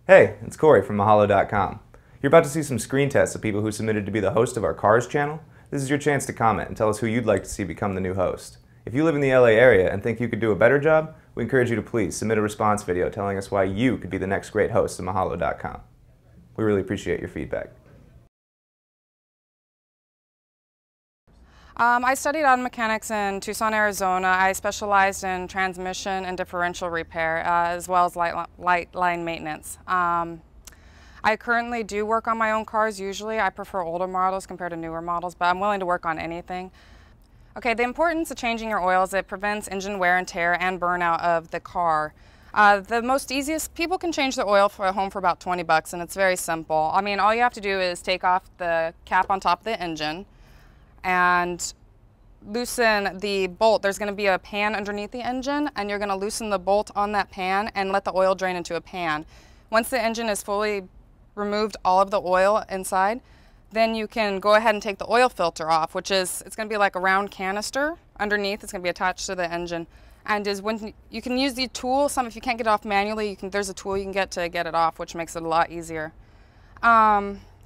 Hey, it's Corey from Mahalo.com. You're about to see some screen tests of people who submitted to be the host of our Cars channel. This is your chance to comment and tell us who you'd like to see become the new host. If you live in the LA area and think you could do a better job, we encourage you to please submit a response video telling us why you could be the next great host of Mahalo.com. We really appreciate your feedback. I studied auto mechanics in Tucson, Arizona. I specialized in transmission and differential repair, as well as light line maintenance. I currently do work on my own cars usually. I prefer older models compared to newer models, but I'm willing to work on anything. Okay, the importance of changing your oil is it prevents engine wear and tear and burnout of the car. The most easiest, people can change the oil for a home for about 20 bucks, and it's very simple. I mean, all you have to do is take off the cap on top of the engine and loosen the bolt. There's going to be a pan underneath the engine, and you're going to loosen the bolt on that pan and let the oil drain into a pan. Once the engine is fully removed all of the oil inside, then you can go ahead and take the oil filter off, which is, it's going to be like a round canister underneath. It's going to be attached to the engine, and is when you can use the tool. If you can't get it off manually, there's a tool you can get to get it off, which makes it a lot easier.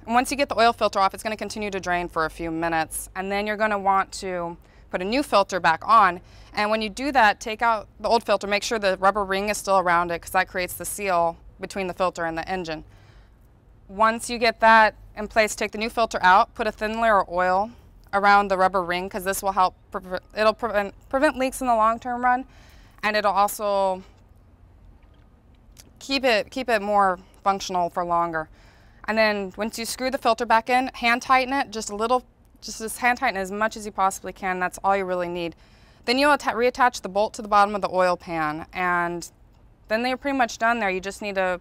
Once you get the oil filter off, it's going to continue to drain for a few minutes, and then you're going to want to put a new filter back on. And when you do that, take out the old filter, make sure the rubber ring is still around it, because that creates the seal between the filter and the engine. Once you get that in place, take the new filter out, put a thin layer of oil around the rubber ring, because this will help prevent leaks in the long-term run, and it'll also keep it more functional for longer. And then once you screw the filter back in, hand tighten it just a little, just hand tighten as much as you possibly can. That's all you really need. Then you'll reattach the bolt to the bottom of the oil pan, and then they're pretty much done there. You just need to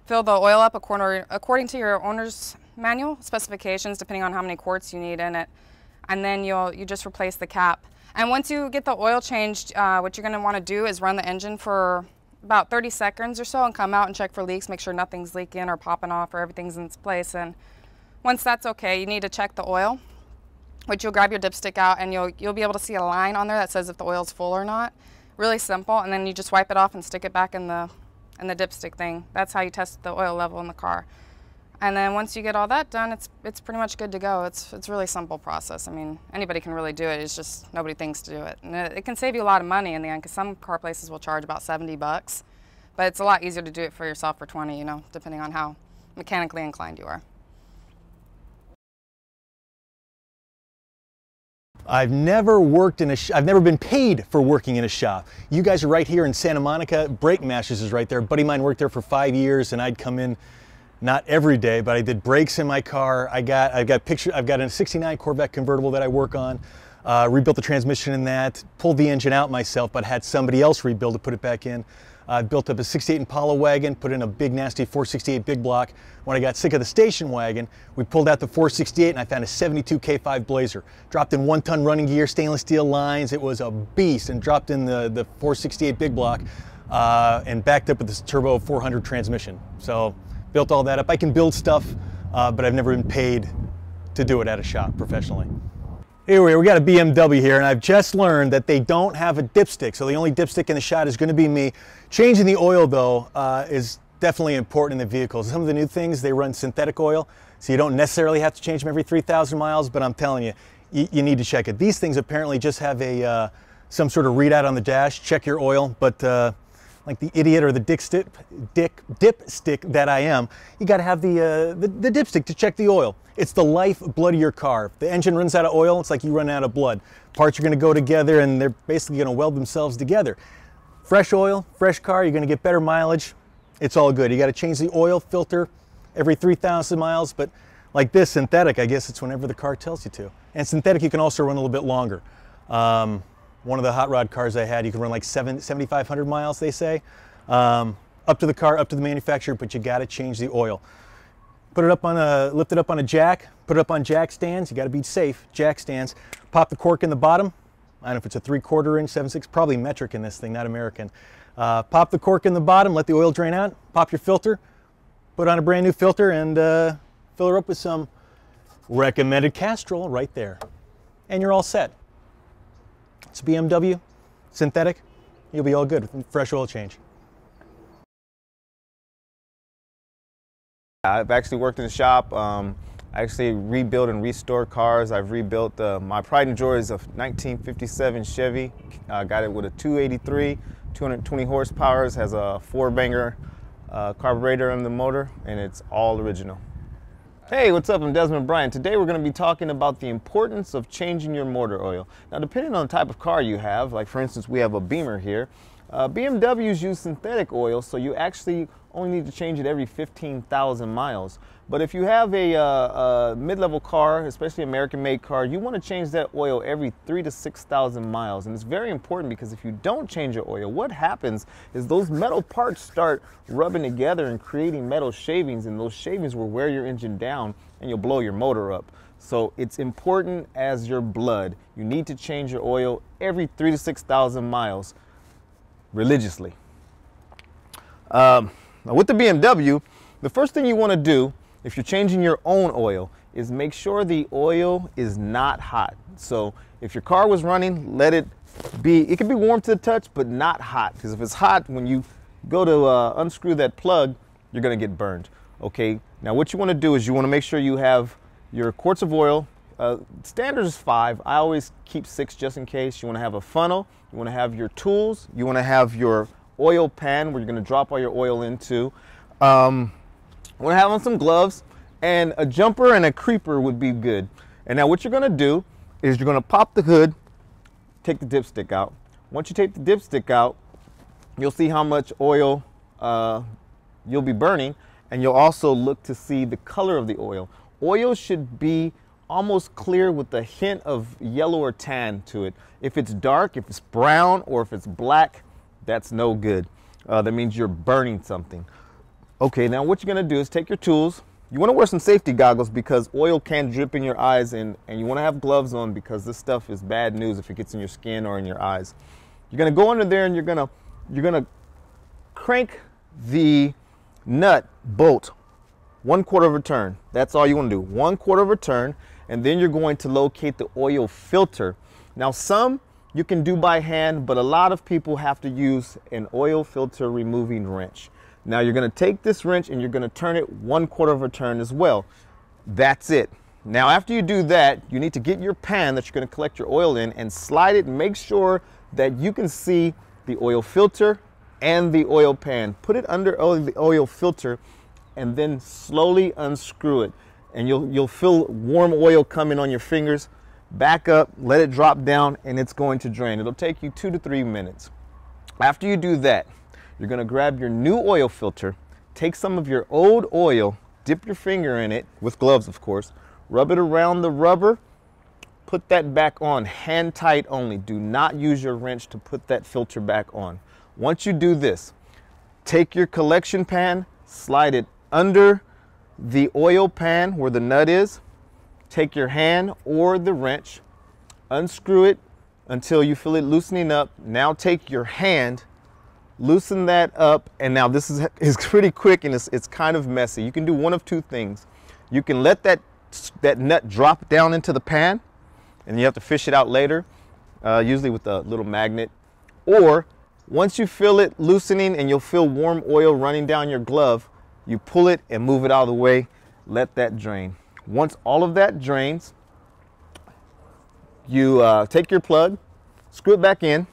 fill the oil up according to your owner's manual specifications, depending on how many quarts you need in it. And then you just replace the cap. And once you get the oil changed, what you're going to want to do is run the engine for about 30 seconds or so and come out and check for leaks, make sure nothing's leaking or popping off or everything's in its place. And once that's okay, you need to check the oil, which you'll grab your dipstick out, and you'll be able to see a line on there that says if the oil's full or not. Really simple. And then you just wipe it off and stick it back in the dipstick thing. That's how you test the oil level in the car. And then once you get all that done, it's pretty much good to go. It's a really simple process. I mean, anybody can really do it. It's just nobody thinks to do it. And it can save you a lot of money in the end, because some car places will charge about 70 bucks. But it's a lot easier to do it for yourself for 20, you know, depending on how mechanically inclined you are. I've never worked in I've never been paid for working in a shop. You guys are right here in Santa Monica. Brake Masters is right there. A buddy of mine worked there for 5 years, and I'd come in not every day, but I did brakes in my car. I've got a '69 Corvette convertible that I work on. Rebuilt the transmission in that, pulled the engine out myself, but had somebody else rebuild it, put it back in. Built up a '68 Impala wagon, put in a big nasty 468 big block. When I got sick of the station wagon, we pulled out the 468 and I found a 72 K5 Blazer. Dropped in 1-ton running gear, stainless steel lines. It was a beast, and dropped in the 468 big block and backed up with this turbo 400 transmission. So built all that up. I can build stuff, but I've never been paid to do it at a shop professionally. Anyway, we got a BMW here, and I've just learned that they don't have a dipstick, so the only dipstick in the shot is going to be me. Changing the oil, though, is definitely important in the vehicles. Some of the new things, they run synthetic oil, so you don't necessarily have to change them every 3,000 miles, but I'm telling you, you need to check it. These things apparently just have some sort of readout on the dash, check your oil, but like the idiot or the dipstick that I am, you got to have the dipstick to check the oil. It's the lifeblood of your car. If the engine runs out of oil, it's like you run out of blood. Parts are going to go together, and they're basically going to weld themselves together. Fresh oil, fresh car, you're going to get better mileage. It's all good. You got to change the oil filter every 3,000 miles, but like this synthetic, I guess it's whenever the car tells you to. And synthetic, you can also run a little bit longer. One of the hot rod cars I had, you can run like 7,500 miles, they say. Up to the car, up to the manufacturer, but you got to change the oil. Put it up on lift it up on a jack, put it up on jack stands. You got to be safe, jack stands. Pop the cork in the bottom. I don't know if it's a 3/4 inch, 7/6, probably metric in this thing, not American. Pop the cork in the bottom, let the oil drain out, pop your filter, put on a brand new filter, and fill her up with some recommended Castrol right there. And you're all set. It's a BMW, synthetic, you'll be all good with fresh oil change. I've actually worked in the shop. I actually rebuild and restore cars. I've rebuilt my pride and joy is a 1957 Chevy. Got it with a 283, 220 horsepower, has a 4-banger carburetor on the motor, and it's all original. Hey, what's up? I'm Desmond Bryant. Today we're going to be talking about the importance of changing your motor oil. Now, depending on the type of car you have, like for instance, we have a Beamer here. BMWs use synthetic oil, so you actually only need to change it every 15,000 miles. But if you have a mid-level car, especially American-made car, you want to change that oil every 3,000 to 6,000 miles. And it's very important because if you don't change your oil, what happens is those metal parts start rubbing together and creating metal shavings, and those shavings will wear your engine down and you'll blow your motor up. So it's important as your blood. You need to change your oil every 3,000 to 6,000 miles religiously. Now with the BMW, the first thing you want to do if you're changing your own oil is make sure the oil is not hot. So if your car was running, let it be, it can be warm to the touch, but not hot. Because if it's hot, when you go to unscrew that plug, you're going to get burned. Okay, now what you want to do is you want to make sure you have your quarts of oil. Standard is 5. I always keep 6 just in case. You want to have a funnel. You want to have your tools. You want to have your oil pan where you're going to drop all your oil into. You want to have on some gloves, and a jumper and a creeper would be good. And now what you're going to do is you're going to pop the hood, take the dipstick out. Once you take the dipstick out, you'll see how much oil you'll be burning, and you'll also look to see the color of the oil. Oil should be almost clear with a hint of yellow or tan to it. If it's dark, if it's brown, or if it's black, that's no good. That means you're burning something. Okay, now what you're going to do is take your tools. You want to wear some safety goggles because oil can drip in your eyes, and you want to have gloves on because this stuff is bad news if it gets in your skin or in your eyes. You're going to go under there and you're going to crank the nut bolt 1/4 of a turn. That's all you want to do, 1/4 of a turn, and then you're going to locate the oil filter. Now some you can do by hand, but a lot of people have to use an oil filter removing wrench. Now you're going to take this wrench and you're going to turn it 1/4 of a turn as well. That's it. Now after you do that, you need to get your pan that you're going to collect your oil in and slide it and make sure that you can see the oil filter and the oil pan. Put it under the oil filter and then slowly unscrew it. And you'll feel warm oil coming on your fingers. Back up, let it drop down, and it's going to drain. It'll take you 2 to 3 minutes. After you do that, you're going to grab your new oil filter, take some of your old oil, dip your finger in it, with gloves of course, rub it around the rubber, put that back on, hand tight only. Do not use your wrench to put that filter back on. Once you do this, take your collection pan, slide it under the oil pan where the nut is, take your hand or the wrench, unscrew it until you feel it loosening up. Now take your hand, loosen that up, and now this is pretty quick and it's kind of messy. You can do one of two things. You can let that nut drop down into the pan and you have to fish it out later, usually with a little magnet. Or once you feel it loosening and you'll feel warm oil running down your glove, you pull it and move it out of the way, let that drain. Once all of that drains, you take your plug, screw it back in,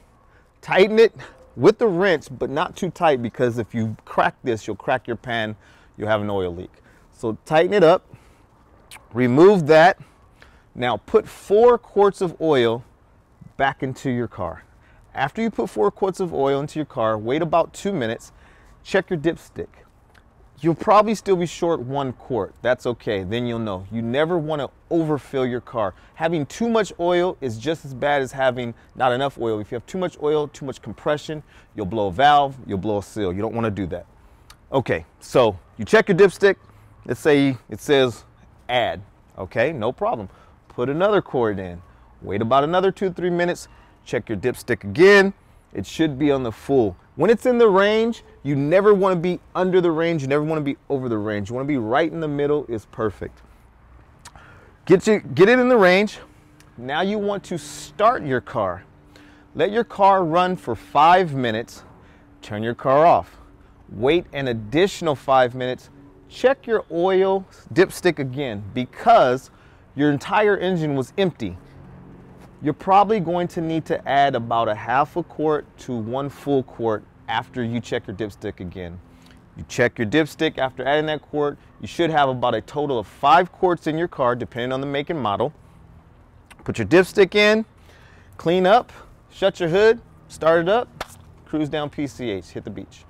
tighten it with the wrench, but not too tight, because if you crack this, you'll crack your pan, you'll have an oil leak. So tighten it up, remove that. Now put 4 quarts of oil back into your car. After you put 4 quarts of oil into your car, wait about 2 minutes, check your dipstick. You'll probably still be short 1 quart. That's okay, then you'll know. You never want to overfill your car. Having too much oil is just as bad as having not enough oil. If you have too much oil, too much compression, you'll blow a valve, you'll blow a seal. You don't want to do that. Okay, so you check your dipstick. Let's say it says add. Okay, no problem. Put another quart in. Wait about another 2 to 3 minutes. Check your dipstick again. It should be on the full. When it's in the range, you never want to be under the range. You never want to be over the range. You want to be right in the middle is perfect. Get it in the range. Now you want to start your car. Let your car run for 5 minutes. Turn your car off. Wait an additional 5 minutes. check your oil dipstick again, because your entire engine was empty. You're probably going to need to add about a half a quart to 1 full quart after you check your dipstick again. You check your dipstick after adding that quart, you should have about a total of 5 quarts in your car, depending on the make and model. Put your dipstick in, clean up, shut your hood, start it up, cruise down PCH, hit the beach.